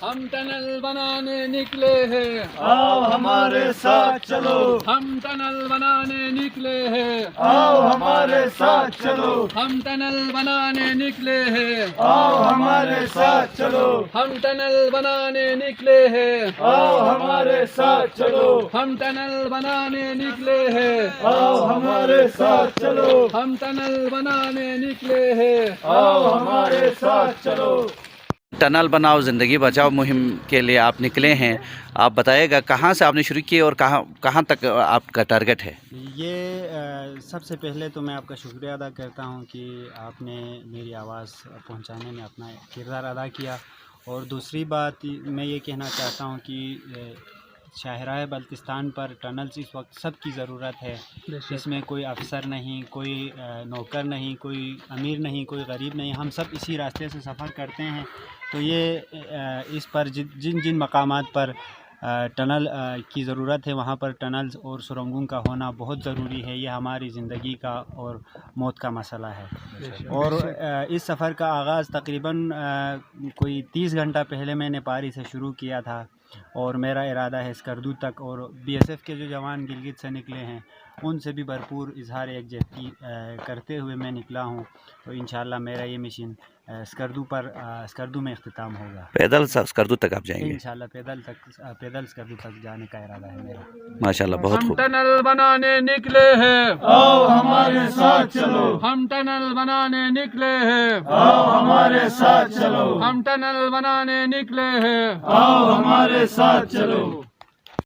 ہم ٹنل بنانے نکلے ہیں، آؤ ہمارے ساتھ چلو، ہم ٹنل بنانے نکلے ہیں، آؤ ہمارے ساتھ چلو، ہم ٹنل بنانے نکلے ہیں، آؤ ہمارے ساتھ چلو، ہم ٹنل بنانے نکلے ہیں، آؤ ہمارے ساتھ چلو، ہم ٹنل بنانے نکلے ہیں، آؤ ہمارے ساتھ چلو، ہم ٹنل بنانے نکلے ہیں، آؤ ہمارے ساتھ چلو۔ ٹنل بناؤ زندگی بچاؤ مہم کے لیے آپ نکلے ہیں، آپ بتائیے گا کہاں سے آپ نے شروع کی اور کہاں تک آپ کا ٹارگٹ ہے؟ یہ سب سے پہلے تو میں آپ کا شکریہ ادا کرتا ہوں کہ آپ نے میری آواز پہنچانے میں اپنا کردار ادا کیا، اور دوسری بات میں یہ کہنا چاہتا ہوں کہ شاہراہ بلتستان پر ٹنلز اس وقت سب کی ضرورت ہے، اس میں کوئی افسر نہیں، کوئی نوکر نہیں، کوئی امیر نہیں، کوئی غریب نہیں، ہم سب اسی راستے سے سفر کرتے ہیں۔ تو یہ اس پر جن مقامات پر ٹنل کی ضرورت ہے وہاں پر ٹنلز اور سرنگوں کا ہونا بہت ضروری ہے، یہ ہماری زندگی کا اور موت کا مسئلہ ہے۔ اور اس سفر کا آغاز تقریباً کوئی 30 گھنٹہ پہلے میں نے پاری سے شروع کیا تھا، اور میرا ارادہ ہے اسکردو تک، اور بی ایس ایف کے جو جوان گلگت سے نکلے ہیں ان سے بھی بھرپور اظہار یکجہتی کرتے ہوئے میں نکلا ہوں۔ تو انشاءاللہ میرا یہ مشن اسکردو میں اختتام ہوگا۔ پیدل اسکردو تک آپ جائیں گے؟ انشاءاللہ پیدل اسکردو تک جانے کا ارادہ ہے میرا۔ ماشاءاللہ، بہت ہم خوب۔ ٹنل بنانے نکلے ہیں، آؤ ہمارے ساتھ چلو، ہم ٹنل بنانے نکلے ہیں، آؤ ہمارے ساتھ چلو، ہم ٹنل بنانے نکلے ہیں، آؤ ہمارے ساتھ چلو،